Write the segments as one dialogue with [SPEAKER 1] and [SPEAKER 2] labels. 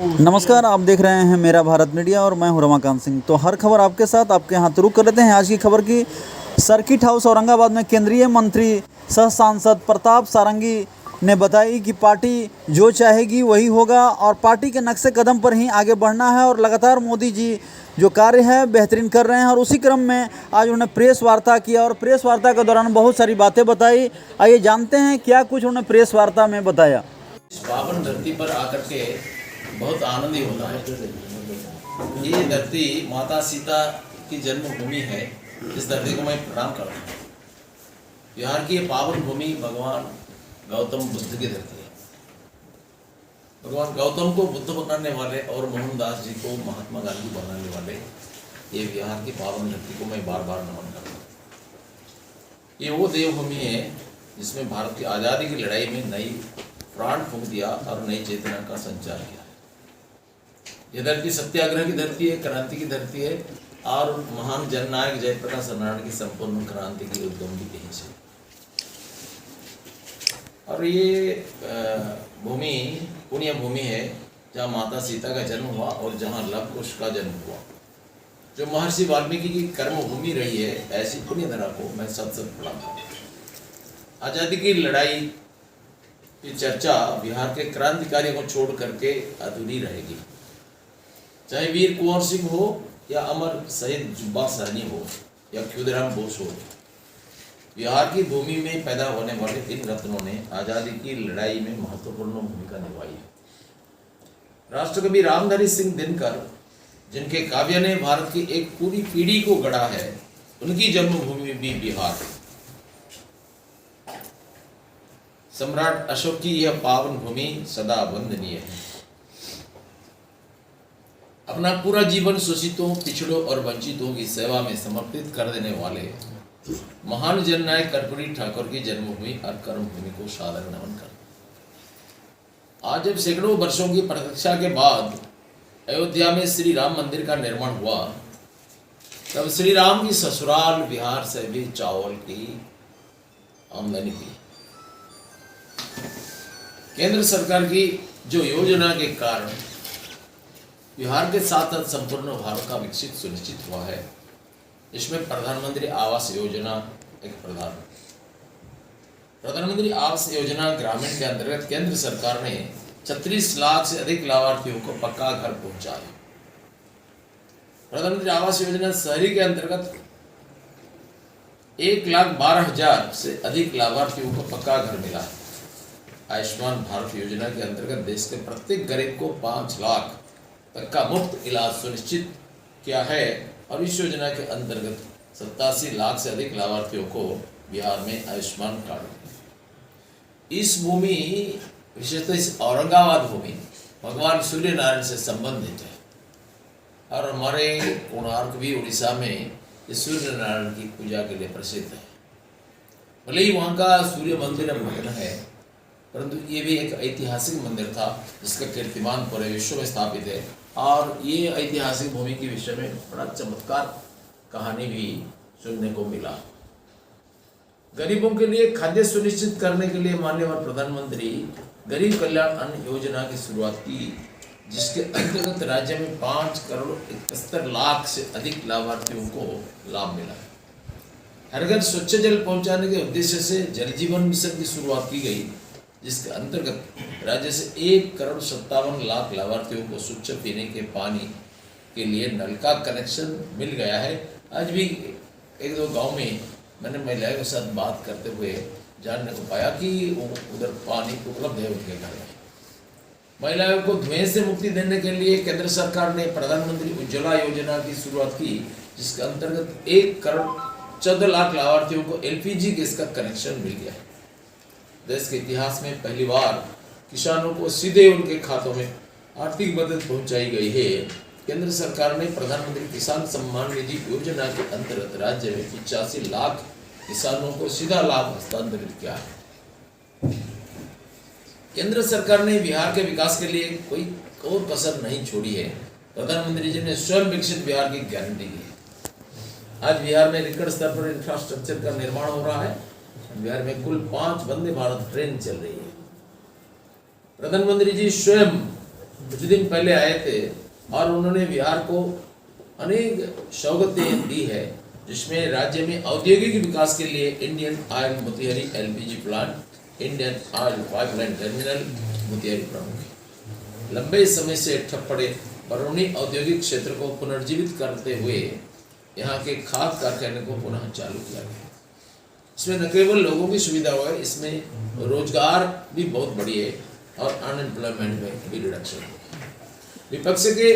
[SPEAKER 1] नमस्कार, आप देख रहे हैं मेरा भारत मीडिया और मैं हूं रमाकांत सिंह। तो हर खबर आपके साथ आपके यहाँ तुरुक कर लेते हैं। आज की खबर की सर्किट हाउस औरंगाबाद में केंद्रीय मंत्री सह सांसद प्रताप सारंगी ने बताई कि पार्टी जो चाहेगी वही होगा और पार्टी के नक्शे कदम पर ही आगे बढ़ना है और लगातार मोदी जी जो कार्य है बेहतरीन कर रहे हैं। और उसी क्रम में आज उन्होंने प्रेस वार्ता किया और प्रेस वार्ता के दौरान बहुत सारी बातें बताई। आइए जानते हैं क्या कुछ उन्होंने प्रेस वार्ता में बताया।
[SPEAKER 2] इस पावन धरती पर आकर के बहुत आनंदी होता है। ये धरती माता सीता की जन्मभूमि है। इस धरती को मैं प्रणाम करता हूँ। बिहार की ये पावन भूमि भगवान गौतम बुद्ध की धरती है। भगवान गौतम को बुद्ध बनाने वाले और मोहनदास जी को महात्मा गांधी बनाने वाले ये बिहार की पावन धरती को मैं बार बार नमन करता हूँ। ये वो देवभूमि है जिसमें भारत की आज़ादी की लड़ाई में नई प्राण फूंक दिया और नई चेतना का संचार किया। यह धरती सत्याग्रह की धरती है, क्रांति की धरती है और महान जननायक जयप्रकाश नारायण की संपूर्ण क्रांति की उद्गम भी यहीं से। और ये भूमि पुण्य भूमि है जहाँ माता सीता का जन्म हुआ और जहाँ लव कुश का जन्म हुआ। जो महर्षि वाल्मीकि की कर्म भूमि रही है, ऐसी पुण्य धरा को मैं सत सत प्रणाम करता हूँ। आज़ादी की लड़ाई की चर्चा बिहार के क्रांतिकारियों को छोड़ करके अधूरी रहेगी। चाहे वीर कुंवर सिंह हो या अमर शहीद जुब्बा सहनी हो या खुदीराम बोस हो, बिहार की भूमि में पैदा होने वाले इन रत्नों ने आज़ादी की लड़ाई में महत्वपूर्ण भूमिका निभाई है। राष्ट्रकवि रामधारी सिंह दिनकर, जिनके काव्य ने भारत की एक पूरी पीढ़ी को गढ़ा है, उनकी जन्मभूमि भी बिहार है। सम्राट अशोक की यह पावन भूमि सदा वंदनीय है। अपना पूरा जीवन शोषितों, पिछड़ों और वंचितों की सेवा में समर्पित कर देने वाले महान जननायक कर्पूरी ठाकुर की जन्मभूमि और कर्मभूमि को सादर नमन कर आज जब सैकड़ों वर्षों की प्रतीक्षा के बाद अयोध्या में श्री राम मंदिर का निर्माण हुआ, तब श्री राम की ससुराल बिहार से भी चावल की आमदनी हुई। केंद्र सरकार की जो योजना के कारण बिहार के साथ साथ संपूर्ण भारत का विकसित सुनिश्चित हुआ है, इसमें प्रधानमंत्री आवास योजना एक प्रधानमंत्री आवास योजना ग्रामीण के अंतर्गत केंद्र सरकार ने 36 लाख से अधिक लाभार्थियों को पक्का घर पहुंचाया। प्रधानमंत्री आवास योजना शहरी के अंतर्गत 1,12,000 से अधिक लाभार्थियों को पक्का घर मिला है। आयुष्मान भारत योजना के अंतर्गत देश के प्रत्येक गरीब को 5 लाख तक का मुफ्त इलाज सुनिश्चित किया है और इस योजना के अंतर्गत 87 लाख से अधिक लाभार्थियों को बिहार में आयुष्मान कार्ड। इस भूमि, विशेषतः इस औरंगाबाद भूमि, भगवान सूर्य नारायण से संबंधित है और हमारे कोणार्क भी उड़ीसा में इस सूर्य नारायण की पूजा के लिए प्रसिद्ध है। भले ही वहाँ का सूर्य मंदिर भग्न है, परंतु ये भी एक ऐतिहासिक मंदिर था जिसका कीर्तिमान पूरे विश्व में स्थापित है। और ये ऐतिहासिक भूमि के विषय में बड़ा चमत्कार कहानी भी सुनने को मिला। गरीबों के लिए खाद्य सुनिश्चित करने के लिए माननीय प्रधानमंत्री गरीब कल्याण अन्न योजना की शुरुआत की, जिसके अंतर्गत राज्य में 5 करोड़ 71 लाख से अधिक लाभार्थियों को लाभ मिला। हर घर स्वच्छ जल पहुंचाने के उद्देश्य से जल जीवन मिशन की शुरुआत की गई, जिसके अंतर्गत राज्य से 1,57 लाख लाभार्थियों को स्वच्छ पीने के पानी के लिए नल का कनेक्शन मिल गया है। आज भी एक दो गांव में मैंने महिलाओं के साथ बात करते हुए जानने को पाया कि उधर पानी उपलब्ध है उनके घर में। महिलाओं को धुएं से मुक्ति देने के लिए केंद्र सरकार ने प्रधानमंत्री उज्ज्वला योजना की शुरुआत की, जिसके अंतर्गत 1 करोड़ 14 लाख लाभार्थियों को LPG गैस का कनेक्शन मिल गया है। देश के इतिहास में पहली बार किसानों को सीधे उनके खातों में आर्थिक मदद पहुंचाई गई है। केंद्र सरकार ने प्रधानमंत्री किसान सम्मान निधि योजना के अंतर्गत राज्य में 85 लाख किसानों को सीधा लाभ हस्तांतरित किया है। केंद्र सरकार ने बिहार के विकास के लिए कोई और कसर नहीं छोड़ी है। प्रधानमंत्री जी ने स्वयं विकसित बिहार की गारंटी दी है। आज बिहार में रिकॉर्ड स्तर पर इंफ्रास्ट्रक्चर का निर्माण हो रहा है। बिहार में कुल 5 वंदे भारत ट्रेन चल रही है। प्रधानमंत्री जी स्वयं कुछ दिन पहले आए थे और उन्होंने बिहार को अनेक सौगातें दी है, जिसमें राज्य में औद्योगिक विकास के लिए Indian oil Motihari LPG plant, Indian oil pipeline terminal Motihari प्रमुख है। लंबे समय से ठप पड़े बरौनी औद्योगिक क्षेत्र को पुनर्जीवित करते हुए यहाँ के खाद कारखाने को पुनः चालू किया गया। इसमें न केवल लोगों की सुविधा हुआ है, इसमें रोजगार भी बहुत बढ़ी है और अनएम्प्लॉयमेंट में भी रिडक्शन हुआ। विपक्ष के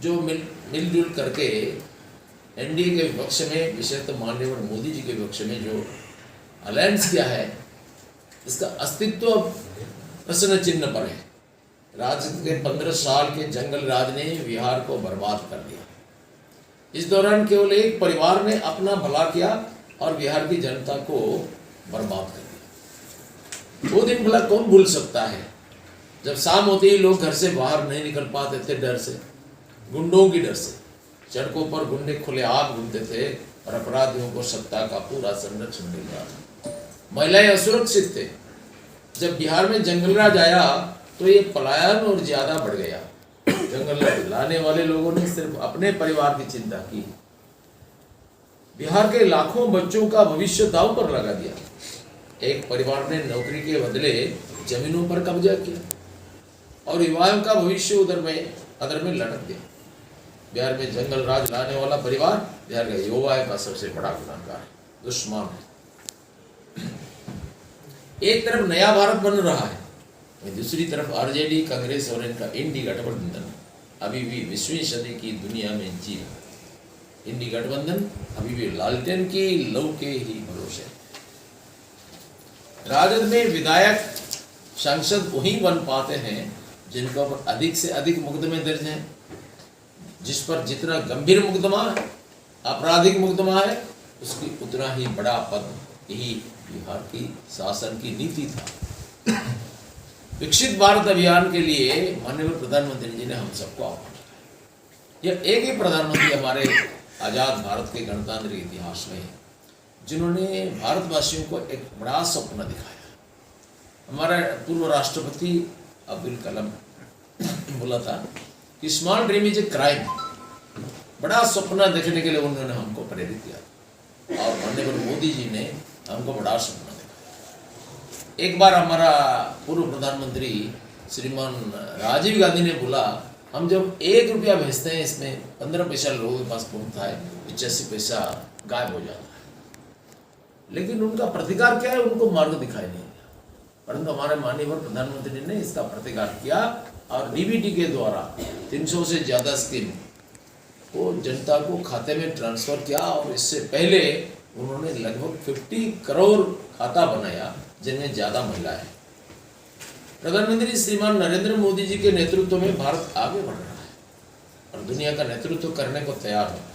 [SPEAKER 2] जो मिलजुल करके एनडीए के विपक्ष में, विशेषतः माननीय मोदी जी के विपक्ष में जो अलायंस किया है, इसका अस्तित्व प्रश्न चिन्ह पर है। राज्य के 15 साल के जंगल राज ने बिहार को बर्बाद कर दिया। इस दौरान केवल एक परिवार ने अपना भला किया और बिहार की जनता को बर्बाद कर दिया। वो दिन भला कौन भूल सकता है जब शाम होते ही लोग घर से बाहर नहीं निकल पाते थे, डर से, गुंडों की डर से। सड़कों पर गुंडे खुले आग घूमते थे और अपराधियों को सत्ता का पूरा संरक्षण मिल रहा था। महिलाएं असुरक्षित थे। जब बिहार में जंगल राज आया तो ये पलायन और ज्यादा बढ़ गया। जंगल राज लाने वाले लोगों ने सिर्फ अपने परिवार की चिंता की। बिहार के लाखों बच्चों का भविष्य दांव पर लगा दिया। एक परिवार ने नौकरी के बदले जमीनों पर कब्जा किया और युवाओं का भविष्य अदर में लटक दिया। बिहार में जंगल राज लाने वाला परिवार बिहार के युवाओं का सबसे बड़ा गुनाहगार है, दुश्मन है। एक तरफ नया भारत बन रहा है, दूसरी तरफ आरजेडी, कांग्रेस और इनका इंडी गठबंधन अभी भी 20वीं सदी की दुनिया में जी रहा है। इंडी गठबंधन अभी भी लालटेन की लौ के ही भरोसे। राजद में विधायक, सांसद वही बन पाते हैं जिनका पर अधिक से अधिक मुकदमे दर्ज हैं। जिस पर जितना गंभीर मुकदमा है, आपराधिक मुकदमा है, उसकी उतना ही बड़ा पद। यही बिहार की शासन की नीति था। विकसित भारत अभियान के लिए माननीय प्रधानमंत्री जी ने हम सबको आह्वान किया। यह एक ही प्रधानमंत्री हमारे आजाद भारत के गणतंत्र इतिहास में है जिन्होंने भारतवासियों को एक बड़ा सपना दिखाया। हमारा पूर्व राष्ट्रपति अब्दुल कलाम बोला था कि small dream is a crime. बड़ा सपना देखने के लिए उन्होंने हमको प्रेरित किया और माननीय मोदी जी ने हमको बड़ा सपना दिखाया। एक बार हमारा पूर्व प्रधानमंत्री श्रीमान राजीव गांधी ने बोला, हम जब 1 रुपया भेजते हैं इसमें 15 पैसा लोगों के पास पहुंचता है, 85 पैसा गायब हो जाता है। लेकिन उनका प्रतिकार क्या है, उनको मार्ग दिखाई नहीं दिया। परंतु हमारे माननीय प्रधानमंत्री ने इसका प्रतिकार किया और डीबीटी के द्वारा 300 से ज़्यादा स्कीम को जनता को खाते में ट्रांसफर किया और इससे पहले उन्होंने लगभग 50 करोड़ खाता बनाया, जिनमें ज़्यादा महिला है। प्रधानमंत्री श्रीमान नरेंद्र मोदी जी के नेतृत्व में भारत आगे बढ़ रहा है और दुनिया का नेतृत्व करने को तैयार है।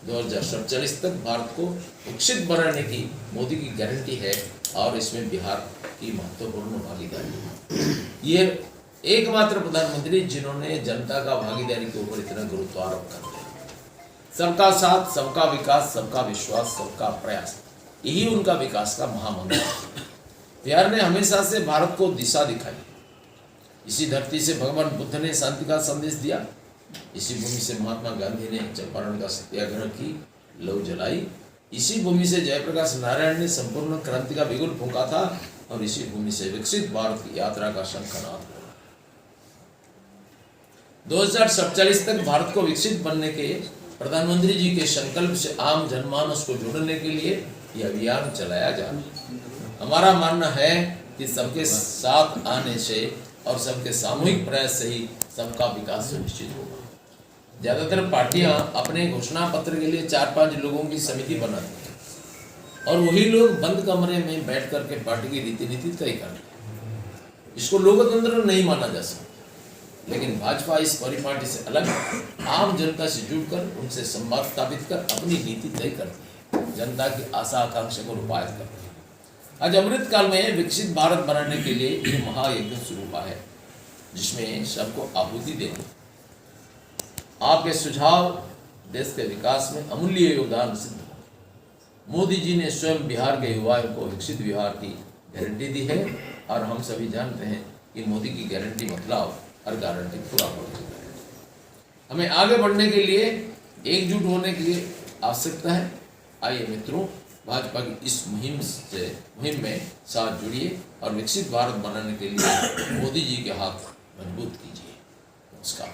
[SPEAKER 2] 2047 तक भारत को विकसित बनाने की मोदी की गारंटी है और इसमें बिहार की महत्वपूर्ण भागीदारी है। ये एकमात्र प्रधानमंत्री जिन्होंने जनता का भागीदारी के ऊपर इतना गुरुत्वारोप कर दिया। सबका साथ, सबका विकास, सबका विश्वास, सबका प्रयास, यही उनका विकास का महामंत्र है। बिहार ने हमेशा से भारत को दिशा दिखाई। इसी धरती से भगवान बुद्ध ने शांति का संदेश दिया। इसी भूमि से महात्मा गांधी ने चंपारण का सत्याग्रह की लौ जलाई। इसी भूमि से जयप्रकाश नारायण ने संपूर्ण क्रांति का बिगुल फूंका था और इसी भूमि से विकसित भारत की यात्रा का शंखनाद हुआ। 2047 तक भारत को विकसित बनने के प्रधानमंत्री जी के संकल्प से आम जनमानस को जोड़ने के लिए यह अभियान चलाया जा रहा है। हमारा मानना है कि सबके साथ आने से और सबके सामूहिक प्रयास से ही सबका विकास सुनिश्चित होगा। ज़्यादातर पार्टियां अपने घोषणा पत्र के लिए 4-5 लोगों की समिति बनाती हैं और वही लोग बंद कमरे में बैठ करके पार्टी की रीति नीति तय करते हैं। इसको लोकतंत्र नहीं माना जा सकता। लेकिन भाजपा इस परिपाटी से अलग आम जनता से जुड़कर उनसे संवाद स्थापित कर अपनी नीति तय करती है, जनता की आशा आकांक्षा को रूपायित करती है। आज अमृत काल में विकसित भारत बनाने के लिए ये महायज्ञ शुरू हुआ है, जिसमें सबको आहुति देनी। आपके सुझाव देश के विकास में अमूल्य योगदान सिद्ध हो। मोदी जी ने स्वयं बिहार के युवाओं को विकसित बिहार की गारंटी दी है और हम सभी जानते हैं ये मोदी की गारंटी बदलाव और गारंटी पूरा होने की गारंटी। हमें आगे बढ़ने के लिए एकजुट होने के लिए आवश्यकता है। आइए मित्रों, भाजपा की इस मुहिम में साथ जुड़िए और विकसित भारत बनाने के लिए मोदी जी के हाथ मजबूत कीजिए। नमस्कार।